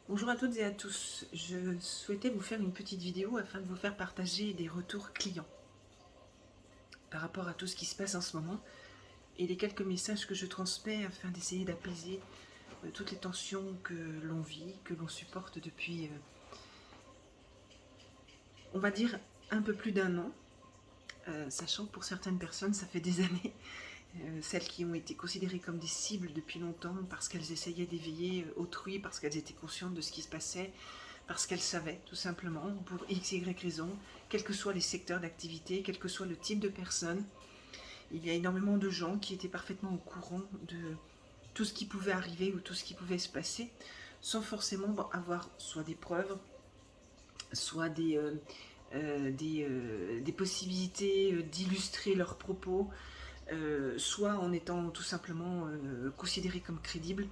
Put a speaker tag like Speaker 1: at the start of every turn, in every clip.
Speaker 1: Bonjour à toutes et à tous, je souhaitais vous faire une petite vidéo afin de vous faire partager des retours clients par rapport à tout ce qui se passe en ce moment et les quelques messages que je transmets afin d'essayer d'apaiser toutes les tensions que l'on vit, que l'on supporte depuis, on va dire, un peu plus d'un an, sachant que pour certaines personnes ça fait des années, celles qui ont été considérées comme des cibles depuis longtemps parce qu'elles essayaient d'éveiller autrui, parce qu'elles étaient conscientes de ce qui se passait, parce qu'elles savaient tout simplement, pour x, y raison, quels que soient les secteurs d'activité, quel que soit le type de personne, il y a énormément de gens qui étaient parfaitement au courant de tout ce qui pouvait arriver ou tout ce qui pouvait se passer, sans forcément avoir soit des preuves, soit des possibilités d'illustrer leurs propos, soit en étant tout simplement considérés comme crédibles.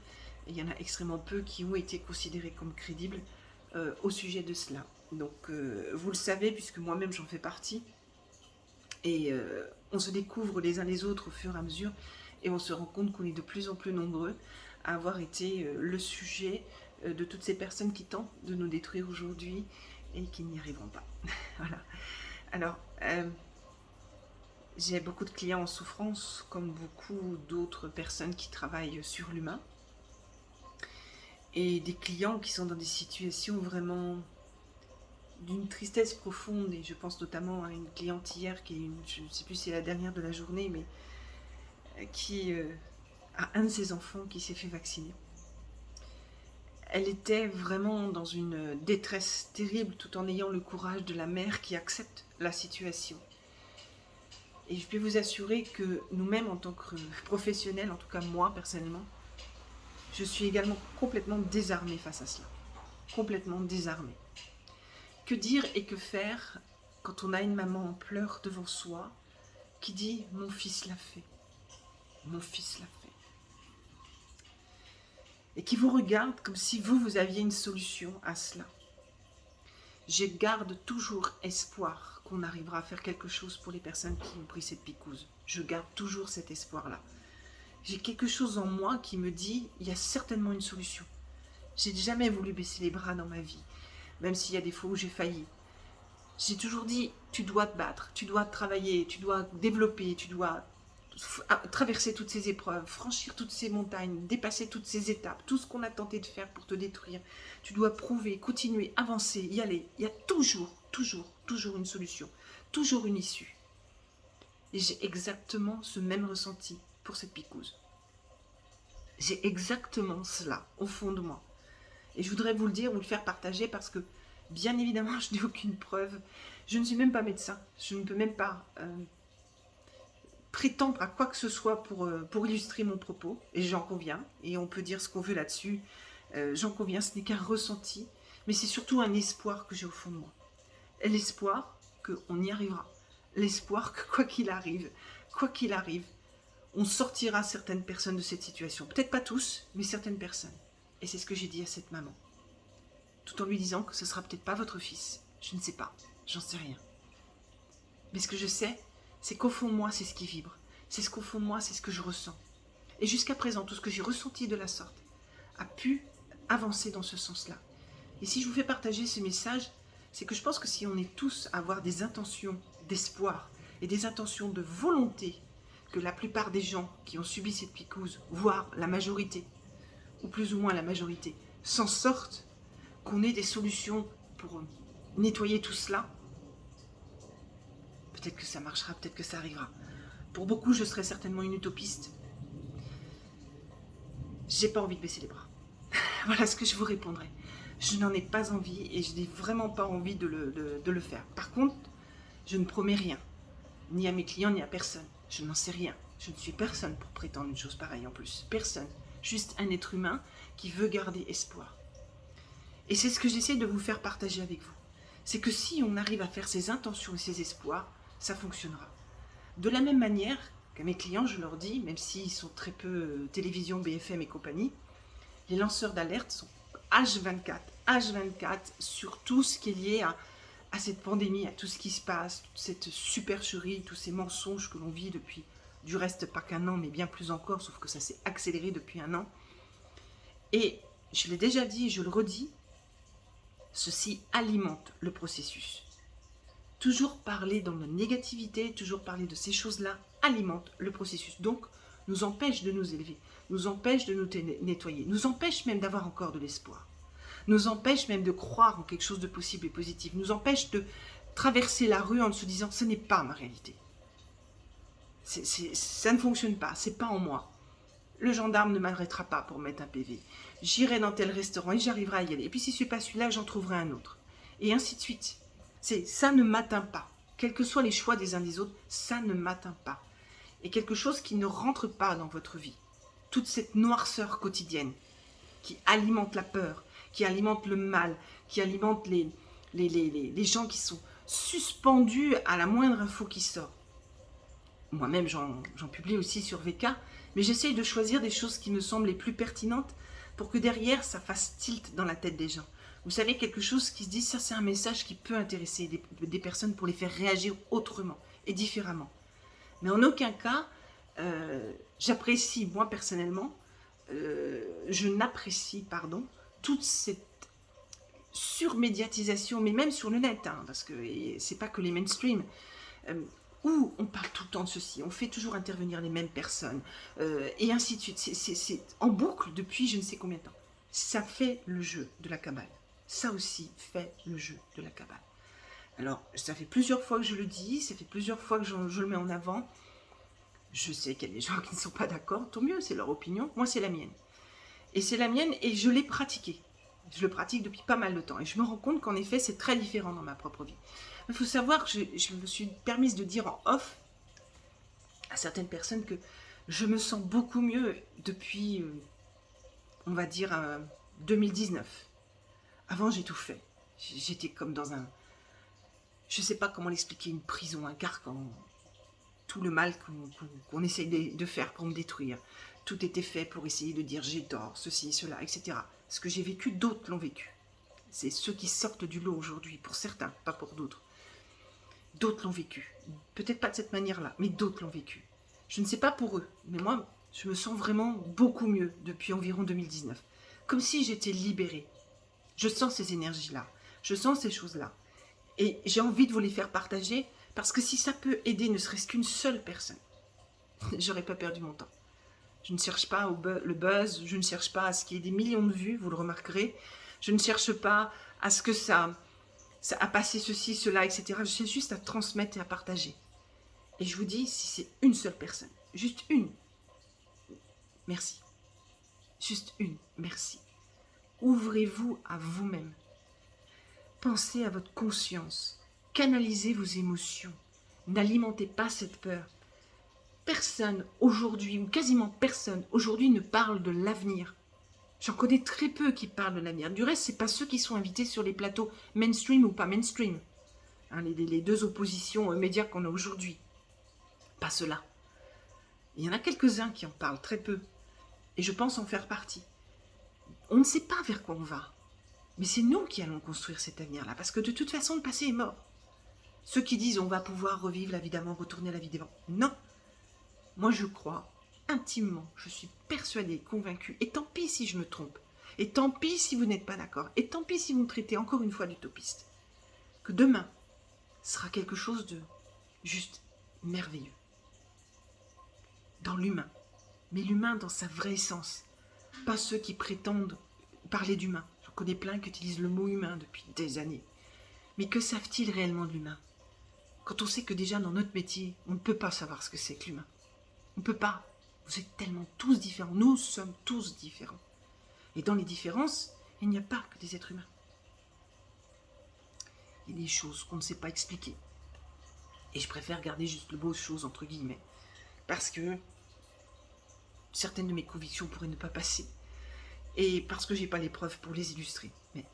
Speaker 1: Et il y en a extrêmement peu qui ont été considérés comme crédibles au sujet de cela. Donc vous le savez, puisque moi-même j'en fais partie, et on se découvre les uns les autres au fur et à mesure, et on se rend compte qu'on est de plus en plus nombreux à avoir été le sujet de toutes ces personnes qui tentent de nous détruire aujourd'hui et qui n'y arriveront pas. Voilà. Alors, j'ai beaucoup de clients en souffrance, comme beaucoup d'autres personnes qui travaillent sur l'humain, et des clients qui sont dans des situations vraiment d'une tristesse profonde. Et je pense notamment à une cliente hier qui est je ne sais plus si c'est la dernière de la journée, mais qui a un de ses enfants qui s'est fait vacciner. Elle était vraiment dans une détresse terrible, tout en ayant le courage de la mère qui accepte la situation. Et je peux vous assurer que nous-mêmes, en tant que professionnels, en tout cas moi personnellement, je suis également complètement désarmée face à cela. Complètement désarmée. Que dire et que faire quand on a une maman en pleurs devant soi qui dit « Mon fils l'a fait. Mon fils l'a fait. » Et qui vous regarde comme si vous aviez une solution à cela. Je garde toujours espoir qu'on arrivera à faire quelque chose pour les personnes qui ont pris cette picouse. Je garde toujours cet espoir-là. J'ai quelque chose en moi qui me dit il y a certainement une solution. J'ai jamais voulu baisser les bras dans ma vie, même s'il y a des fois où j'ai failli. J'ai toujours dit tu dois te battre, tu dois travailler, tu dois développer, tu dois traverser toutes ces épreuves, franchir toutes ces montagnes, dépasser toutes ces étapes, tout ce qu'on a tenté de faire pour te détruire. Tu dois prouver, continuer, avancer, y aller. Il y a toujours, toujours, toujours une solution, toujours une issue. Et j'ai exactement ce même ressenti pour cette picouse. J'ai exactement cela au fond de moi. Et je voudrais vous le dire, vous le faire partager parce que, bien évidemment, je n'ai aucune preuve. Je ne suis même pas médecin. Je ne peux même pas prétendre à quoi que ce soit pour illustrer mon propos. Et j'en conviens. Et on peut dire ce qu'on veut là-dessus. J'en conviens, ce n'est qu'un ressenti. Mais c'est surtout un espoir que j'ai au fond de moi. L'espoir qu'on y arrivera. L'espoir que quoi qu'il arrive, on sortira certaines personnes de cette situation. Peut-être pas tous, mais certaines personnes. Et c'est ce que j'ai dit à cette maman. Tout en lui disant que ce sera peut-être pas votre fils. Je ne sais pas, j'en sais rien. Mais ce que je sais, c'est qu'au fond de moi, c'est ce qui vibre. C'est ce qu'au fond de moi, c'est ce que je ressens. Et jusqu'à présent, tout ce que j'ai ressenti de la sorte a pu avancer dans ce sens-là. Et si je vous fais partager ce message, c'est que je pense que si on est tous à avoir des intentions d'espoir et des intentions de volonté, que la plupart des gens qui ont subi cette picouse, voire la majorité, ou plus ou moins la majorité, s'en sortent, qu'on ait des solutions pour nettoyer tout cela, peut-être que ça marchera, peut-être que ça arrivera. Pour beaucoup, je serai certainement une utopiste. J'ai pas envie de baisser les bras. Voilà ce que je vous répondrai. Je n'en ai pas envie et je n'ai vraiment pas envie de le faire. Par contre, je ne promets rien, ni à mes clients, ni à personne. Je n'en sais rien. Je ne suis personne pour prétendre une chose pareille en plus. Personne. Juste un être humain qui veut garder espoir. Et c'est ce que j'essaie de vous faire partager avec vous. C'est que si on arrive à faire ses intentions et ses espoirs, ça fonctionnera. De la même manière qu'à mes clients, je leur dis, même s'ils sont très peu télévision, BFM et compagnie, les lanceurs d'alerte sont H24 sur tout ce qui est lié à cette pandémie, à tout ce qui se passe, toute cette supercherie, tous ces mensonges que l'on vit depuis, du reste pas qu'un an, mais bien plus encore, sauf que ça s'est accéléré depuis un an. Et je l'ai déjà dit, je le redis, Ceci alimente le processus. Toujours parler dans la négativité, toujours parler de ces choses-là, alimente le processus. Donc, nous empêche de nous élever, nous empêche de nous nettoyer, nous empêche même d'avoir encore de l'espoir, nous empêche même de croire en quelque chose de possible et positif, nous empêche de traverser la rue en se disant « ce n'est pas ma réalité ». Ça ne fonctionne pas, c'est pas en moi. Le gendarme ne m'arrêtera pas pour mettre un PV. J'irai dans tel restaurant et j'arriverai à y aller. Et puis si ce n'est pas celui-là, j'en trouverai un autre. Et ainsi de suite. Ça ne m'atteint pas. Quels que soient les choix des uns des autres, ça ne m'atteint pas. Et quelque chose qui ne rentre pas dans votre vie. Toute cette noirceur quotidienne qui alimente la peur, qui alimente le mal, qui alimente les gens qui sont suspendus à la moindre info qui sort. Moi-même, j'en publie aussi sur VK, mais j'essaye de choisir des choses qui me semblent les plus pertinentes pour que derrière, ça fasse tilt dans la tête des gens. Vous savez, quelque chose qui se dit, ça c'est un message qui peut intéresser des personnes pour les faire réagir autrement et différemment. Mais en aucun cas, j'apprécie, moi personnellement, je n'apprécie, pardon, toute cette surmédiatisation, mais même sur le net, hein, parce que c'est pas que les mainstream, où on parle tout le temps de ceci, on fait toujours intervenir les mêmes personnes, et ainsi de suite. C'est en boucle depuis je ne sais combien de temps. Ça fait le jeu de la cabale. Ça aussi fait le jeu de la cabale. Alors, ça fait plusieurs fois que je le dis, ça fait plusieurs fois que je le mets en avant. Je sais qu'il y a des gens qui ne sont pas d'accord, tant mieux, c'est leur opinion. Moi, c'est la mienne. Et c'est la mienne et je l'ai pratiquée. Je le pratique depuis pas mal de temps. Et je me rends compte qu'en effet, c'est très différent dans ma propre vie. Il faut savoir que je me suis permise de dire en off à certaines personnes que je me sens beaucoup mieux depuis, on va dire, 2019. Avant, j'ai tout fait. J'étais comme dans un... Je ne sais pas comment l'expliquer, une prison, un carcan. Tout le mal qu'on essaye de faire pour me détruire. Tout était fait pour essayer de dire j'ai tort, ceci, cela, etc. Ce que j'ai vécu, d'autres l'ont vécu. C'est ceux qui sortent du lot aujourd'hui, pour certains, pas pour d'autres. D'autres l'ont vécu. Peut-être pas de cette manière-là, mais d'autres l'ont vécu. Je ne sais pas pour eux, mais moi, je me sens vraiment beaucoup mieux depuis environ 2019. Comme si j'étais libérée. Je sens ces énergies-là. Je sens ces choses-là. Et j'ai envie de vous les faire partager, parce que si ça peut aider ne serait-ce qu'une seule personne, j'aurais pas perdu mon temps. Je ne cherche pas le buzz, je ne cherche pas à ce qu'il y ait des millions de vues, vous le remarquerez. Je ne cherche pas à ce que ça a passé ceci, cela, etc. Je cherche juste à transmettre et à partager. Et je vous dis, si c'est une seule personne, juste une, merci. Juste une, merci. Ouvrez-vous à vous-même. Pensez à votre conscience. Canalisez vos émotions. N'alimentez pas cette peur. Personne aujourd'hui, ou quasiment personne aujourd'hui ne parle de l'avenir. J'en connais très peu qui parlent de l'avenir. Du reste, ce n'est pas ceux qui sont invités sur les plateaux mainstream ou pas mainstream. Hein, les deux oppositions médias qu'on a aujourd'hui. Pas ceux-là. Il y en a quelques-uns qui en parlent très peu. Et je pense en faire partie. On ne sait pas vers quoi on va. Mais c'est nous qui allons construire cet avenir-là. Parce que de toute façon, le passé est mort. Ceux qui disent on va pouvoir revivre la vie d'avant, retourner à la vie d'avant. Non. Moi, je crois intimement, je suis persuadée, convaincue, et tant pis si je me trompe, et tant pis si vous n'êtes pas d'accord, et tant pis si vous me traitez encore une fois d'utopiste, que demain sera quelque chose de juste merveilleux. Dans l'humain, mais l'humain dans sa vraie essence, pas ceux qui prétendent parler d'humain. J'en connais plein qui utilisent le mot humain depuis des années. Mais que savent-ils réellement de l'humain? Quand on sait que déjà dans notre métier, on ne peut pas savoir ce que c'est que l'humain. On ne peut pas. Vous êtes tellement tous différents. Nous sommes tous différents. Et dans les différences, il n'y a pas que des êtres humains. Il y a des choses qu'on ne sait pas expliquer. Et je préfère garder juste le mot choses entre guillemets. Parce que certaines de mes convictions pourraient ne pas passer. Et parce que je n'ai pas les preuves pour les illustrer. Mais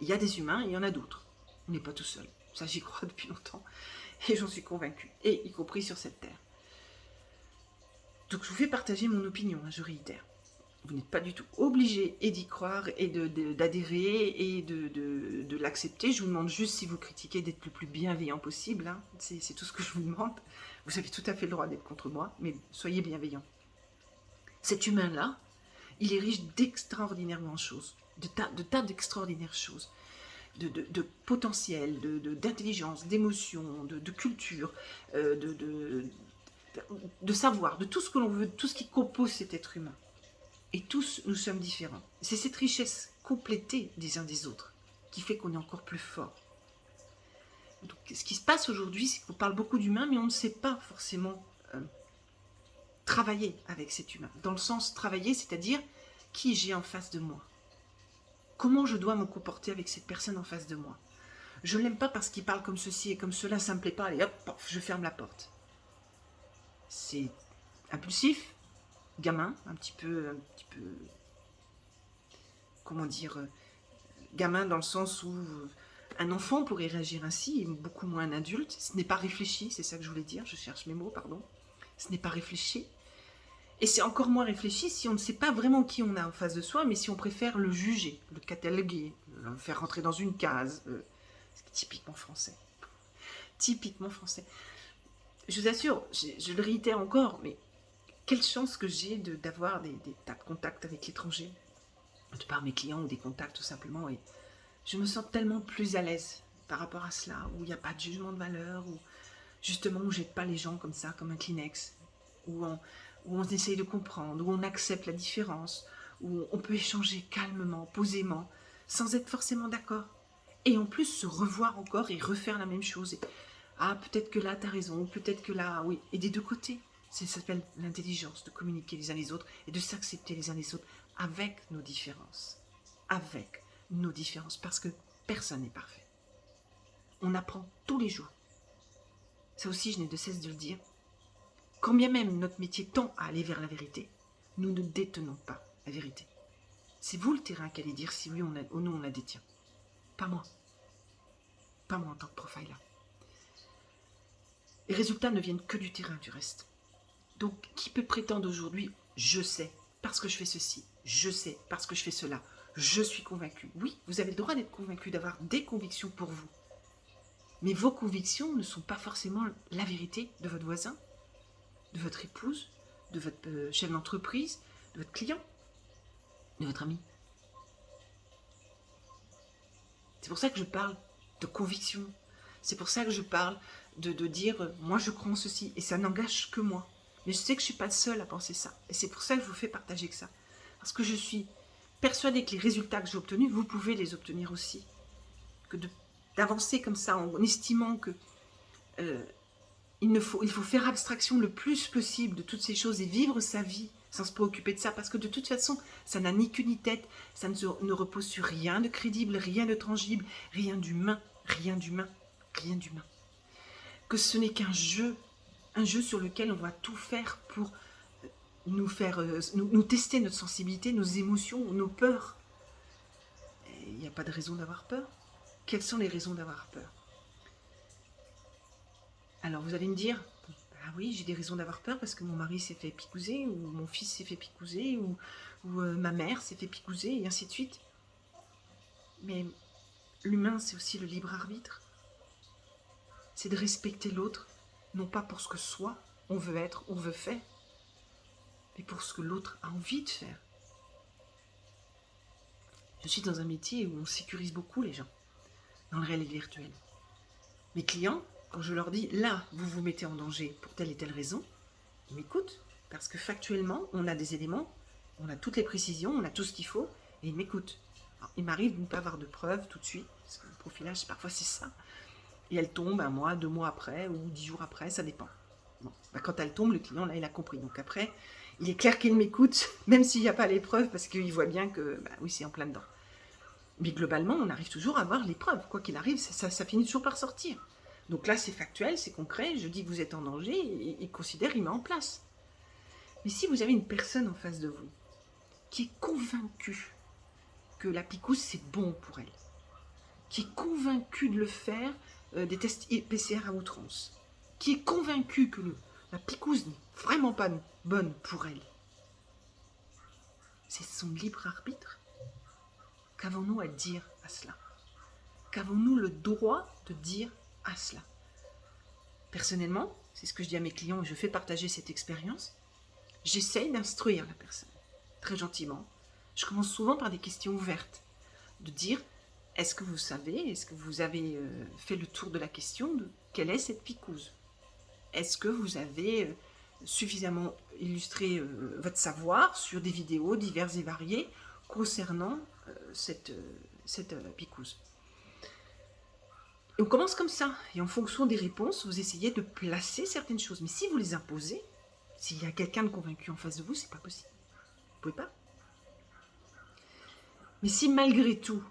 Speaker 1: il y a des humains et il y en a d'autres. On n'est pas tout seul. Ça, j'y crois depuis longtemps. Et j'en suis convaincue. Et y compris sur cette terre. Donc je vous fais partager mon opinion, hein, je réitère. Vous n'êtes pas du tout obligé et d'y croire et d'adhérer et de l'accepter. Je vous demande juste, si vous critiquez, d'être le plus bienveillant possible. Hein. C'est tout ce que je vous demande. Vous avez tout à fait le droit d'être contre moi, mais soyez bienveillants. Cet humain-là, il est riche d'extraordinairement choses, de tas d'extraordinaires choses. de potentiel, d'intelligence, d'émotion, de culture, de savoir, de tout ce que l'on veut, de tout ce qui compose cet être humain. Et tous, nous sommes différents. C'est cette richesse complétée des uns des autres qui fait qu'on est encore plus fort. Donc, ce qui se passe aujourd'hui, c'est qu'on parle beaucoup d'humain, mais on ne sait pas forcément travailler avec cet humain. Dans le sens travailler, c'est-à-dire qui j'ai en face de moi. Comment je dois me comporter avec cette personne en face de moi. Je ne l'aime pas parce qu'il parle comme ceci et comme cela, ça ne me plaît pas, et hop, pof, je ferme la porte. C'est impulsif, gamin, un petit peu, comment dire, gamin dans le sens où un enfant pourrait réagir ainsi, et beaucoup moins un adulte. Ce n'est pas réfléchi, c'est ça que je voulais dire, je cherche mes mots, pardon. Ce n'est pas réfléchi. Et c'est encore moins réfléchi si on ne sait pas vraiment qui on a en face de soi, mais si on préfère le juger, le cataloguer, le faire rentrer dans une case. C'est typiquement français. Typiquement français. Je vous assure, je le réitère encore, mais quelle chance que j'ai d'avoir des tas de contacts avec l'étranger, de par mes clients ou des contacts tout simplement, et je me sens tellement plus à l'aise par rapport à cela, où il n'y a pas de jugement de valeur, où justement on ne jette pas les gens comme ça, comme un Kleenex, où on essaye de comprendre, où on accepte la différence, où on peut échanger calmement, posément, sans être forcément d'accord. Et en plus se revoir encore et refaire la même chose. Et, ah, peut-être que là, tu as raison, peut-être que là, oui. Et des deux côtés. Ça s'appelle l'intelligence, de communiquer les uns les autres et de s'accepter les uns les autres avec nos différences. Avec nos différences, parce que personne n'est parfait. On apprend tous les jours. Ça aussi, je n'ai de cesse de le dire. Quand bien même notre métier tend à aller vers la vérité, nous ne détenons pas la vérité. C'est vous le terrain qui allez dire si oui ou non on la détient. Pas moi. Pas moi en tant que profiler. Les résultats ne viennent que du terrain du reste. Donc, qui peut prétendre aujourd'hui, je sais, parce que je fais ceci, je sais, parce que je fais cela, je suis convaincu. Oui, vous avez le droit d'être convaincu, d'avoir des convictions pour vous. Mais vos convictions ne sont pas forcément la vérité de votre voisin, de votre épouse, de votre chef d'entreprise, de votre client, de votre ami. C'est pour ça que je parle de conviction. C'est pour ça que je parle de dire, moi je crois en ceci, et ça n'engage que moi. Mais je sais que je ne suis pas seule à penser ça. Et c'est pour ça que je vous fais partager que ça. Parce que je suis persuadée que les résultats que j'ai obtenus, vous pouvez les obtenir aussi. Que d'avancer comme ça en estimant que il faut faire abstraction le plus possible de toutes ces choses et vivre sa vie sans se préoccuper de ça. Parce que de toute façon, ça n'a ni queue ni tête. Ça ne repose sur rien de crédible, rien de tangible, rien d'humain, rien d'humain, rien d'humain. Que ce n'est qu'un jeu. Un jeu sur lequel on va tout faire pour nous tester notre sensibilité, nos émotions, nos peurs. Il n'y a pas de raison d'avoir peur. Quelles sont les raisons d'avoir peur? Alors vous allez me dire, ah oui, j'ai des raisons d'avoir peur parce que mon mari s'est fait picouser, ou mon fils s'est fait picouser, ou ma mère s'est fait picouser, et ainsi de suite. Mais l'humain, c'est aussi le libre arbitre. C'est de respecter l'autre, non pas pour ce que soi, on veut être, on veut faire, mais pour ce que l'autre a envie de faire. Je suis dans un métier où on sécurise beaucoup les gens, dans le réel et le virtuel. Mes clients, quand je leur dis, là, vous vous mettez en danger pour telle et telle raison, ils m'écoutent, parce que factuellement, on a des éléments, on a toutes les précisions, on a tout ce qu'il faut, et ils m'écoutent. Alors, il m'arrive de ne pas avoir de preuves tout de suite, parce que le profilage, parfois c'est ça. Et elle tombe 1 mois, 2 mois après, ou 10 jours après, ça dépend. Bon, quand elle tombe, le client, là, il a compris. Donc après, il est clair qu'il m'écoute, même s'il n'y a pas les preuves, parce qu'il voit bien que, oui, c'est en plein dedans. Mais globalement, on arrive toujours à avoir les preuves. Quoi qu'il arrive, ça finit toujours par sortir. Donc là, c'est factuel, c'est concret, je dis que vous êtes en danger, et il considère, il met en place. Mais si vous avez une personne en face de vous, qui est convaincue que la picouse, c'est bon pour elle, qui est convaincue de le faire, des tests PCR à outrance, qui est convaincue que la picouse n'est vraiment pas bonne pour elle, c'est son libre arbitre. Qu'avons-nous à dire à cela? Qu'avons-nous le droit de dire à cela? Personnellement, c'est ce que je dis à mes clients et je fais partager cette expérience, j'essaye d'instruire la personne, très gentiment. Je commence souvent par des questions ouvertes, de dire, est-ce que vous savez, est-ce que vous avez fait le tour de la question de quelle est cette picouse? Est-ce que vous avez suffisamment illustré votre savoir sur des vidéos diverses et variées concernant cette picouse? Et on commence comme ça, et en fonction des réponses, vous essayez de placer certaines choses. Mais si vous les imposez, s'il y a quelqu'un de convaincu en face de vous, c'est pas possible. Vous pouvez pas. Mais si malgré tout,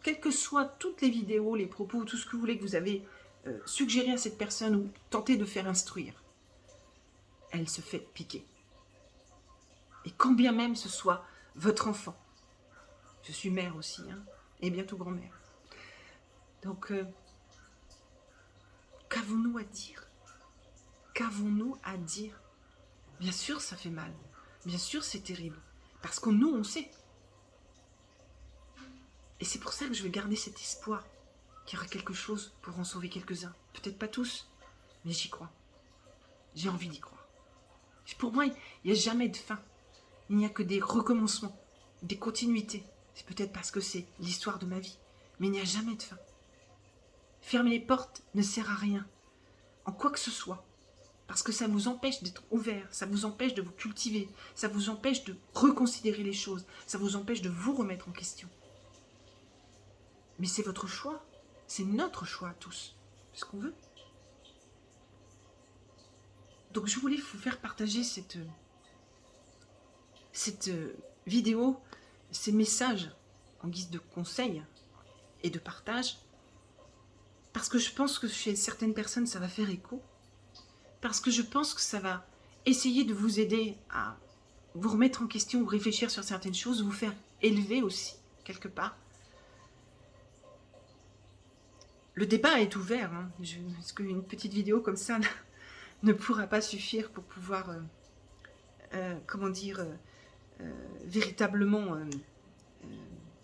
Speaker 1: quelles que soient toutes les vidéos, les propos, tout ce que vous voulez que vous avez suggéré à cette personne ou tenté de faire instruire, elle se fait piquer. Et quand bien même ce soit votre enfant, je suis mère aussi, hein, et bientôt grand-mère. Donc, qu'avons-nous à dire? Qu'avons-nous à dire? Bien sûr, ça fait mal. Bien sûr, c'est terrible. Parce que nous, on sait. Et c'est pour ça que je veux garder cet espoir qu'il y aura quelque chose pour en sauver quelques-uns. Peut-être pas tous, mais j'y crois. J'ai envie d'y croire. Pour moi, il n'y a jamais de fin. Il n'y a que des recommencements, des continuités. C'est peut-être parce que c'est l'histoire de ma vie. Mais il n'y a jamais de fin. Fermer les portes ne sert à rien, en quoi que ce soit. Parce que ça vous empêche d'être ouvert, ça vous empêche de vous cultiver, ça vous empêche de reconsidérer les choses, ça vous empêche de vous remettre en question. Mais c'est votre choix, c'est notre choix à tous, c'est ce qu'on veut. Donc je voulais vous faire partager cette vidéo, ces messages en guise de conseil et de partage, parce que je pense que chez certaines personnes ça va faire écho, parce que je pense que ça va essayer de vous aider à vous remettre en question, ou réfléchir sur certaines choses, vous faire élever aussi, quelque part. Le débat est ouvert, hein. Est-ce qu'une petite vidéo comme ça ne pourra pas suffire pour pouvoir, véritablement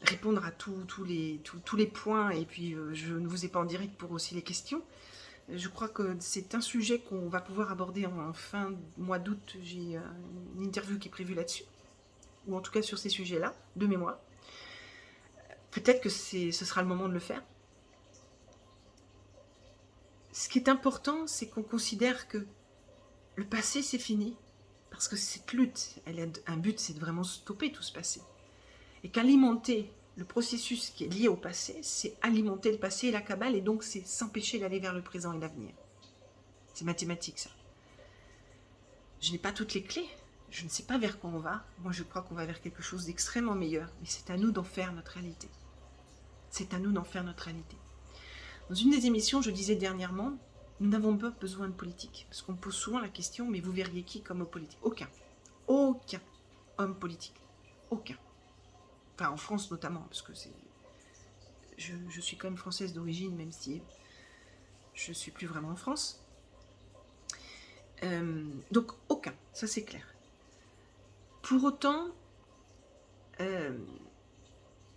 Speaker 1: répondre à tous les points, et puis je ne vous ai pas en direct pour aussi les questions. Je crois que c'est un sujet qu'on va pouvoir aborder en fin mois d'août. J'ai une interview qui est prévue là-dessus, ou en tout cas sur ces sujets-là, de mémoire. Peut-être que ce sera le moment de le faire. Ce qui est important, c'est qu'on considère que le passé, c'est fini. Parce que cette lutte, elle a un but, c'est de vraiment stopper tout ce passé. Et qu'alimenter le processus qui est lié au passé, c'est alimenter le passé et la cabale, et donc c'est s'empêcher d'aller vers le présent et l'avenir. C'est mathématique, ça. Je n'ai pas toutes les clés, je ne sais pas vers quoi on va. Moi, je crois qu'on va vers quelque chose d'extrêmement meilleur, mais c'est à nous d'en faire notre réalité. C'est à nous d'en faire notre réalité. Dans une des émissions, je disais dernièrement, nous n'avons pas besoin de politique, parce qu'on me pose souvent la question, mais vous verriez qui comme homme politique? Aucun. Aucun homme politique. Aucun. Enfin, en France notamment, parce que je suis quand même française d'origine, même si je ne suis plus vraiment en France. Donc, aucun, ça c'est clair. Pour autant, il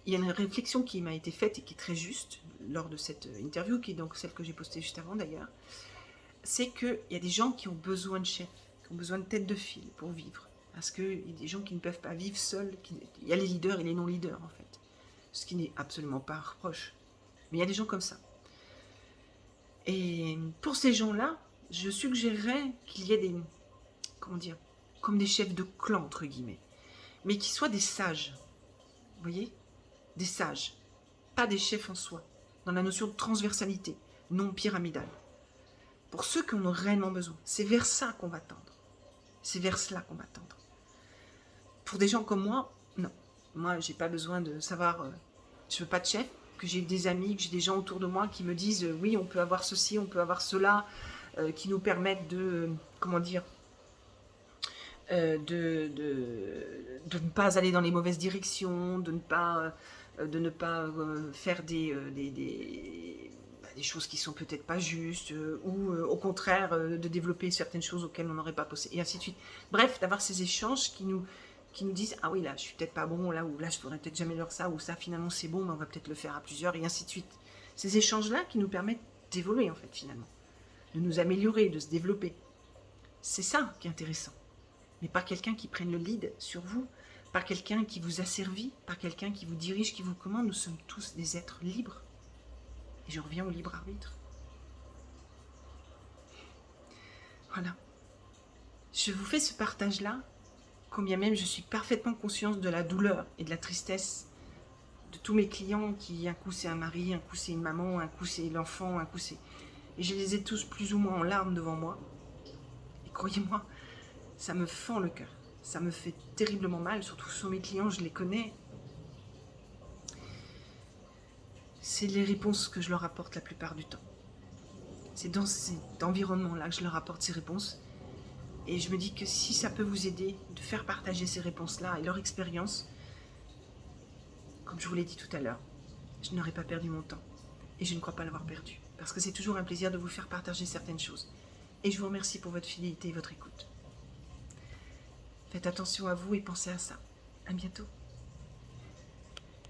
Speaker 1: y a une réflexion qui m'a été faite et qui est très juste lors de cette interview, qui est donc celle que j'ai postée juste avant d'ailleurs, c'est qu'il y a des gens qui ont besoin de chefs, qui ont besoin de tête de file pour vivre. Parce qu'il y a des gens qui ne peuvent pas vivre seuls. Il y a les leaders et les non-leaders, en fait. Ce qui n'est absolument pas un reproche. Mais il y a des gens comme ça. Et pour ces gens-là, je suggérerais qu'il y ait des... Comment dire? Comme des chefs de clan, entre guillemets. Mais qui soient des sages. Vous voyez? Des sages. Pas des chefs en soi. Dans la notion de transversalité, non pyramidale. Pour ceux qui en ont réellement besoin. C'est vers ça qu'on va tendre. C'est vers cela qu'on va tendre. Pour des gens comme moi, non. Moi, j'ai pas besoin de savoir, je veux pas de chef, que j'ai des amis, que j'ai des gens autour de moi qui me disent oui, on peut avoir ceci, on peut avoir cela, qui nous permettent de, comment dire, de ne pas aller dans les mauvaises directions, de ne pas faire des choses qui sont peut-être pas justes, ou au contraire de développer certaines choses auxquelles on n'aurait pas pensé, et ainsi de suite. Bref, d'avoir ces échanges qui nous disent ah oui, là je suis peut-être pas bon, là, ou là je ferais peut-être jamais leur ça, ou ça finalement c'est bon, mais on va peut-être le faire à plusieurs, et ainsi de suite. Ces échanges-là qui nous permettent d'évoluer en fait finalement, de nous améliorer, de se développer. C'est ça qui est intéressant. Mais pas quelqu'un qui prenne le lead sur vous, par quelqu'un qui vous asservit, par quelqu'un qui vous dirige, qui vous commande. Nous sommes tous des êtres libres. Et je reviens au libre arbitre. Voilà. Je vous fais ce partage-là, combien même je suis parfaitement consciente de la douleur et de la tristesse de tous mes clients qui, un coup c'est un mari, un coup c'est une maman, un coup c'est l'enfant, un coup c'est... Et je les ai tous plus ou moins en larmes devant moi. Et croyez-moi, ça me fend le cœur. Ça me fait terriblement mal, surtout sur mes clients, je les connais. C'est les réponses que je leur apporte la plupart du temps. C'est dans cet environnement-là que je leur apporte ces réponses. Et je me dis que si ça peut vous aider de faire partager ces réponses-là et leur expérience, comme je vous l'ai dit tout à l'heure, je n'aurais pas perdu mon temps. Et je ne crois pas l'avoir perdu. Parce que c'est toujours un plaisir de vous faire partager certaines choses. Et je vous remercie pour votre fidélité et votre écoute. Faites attention à vous et pensez à ça. À bientôt.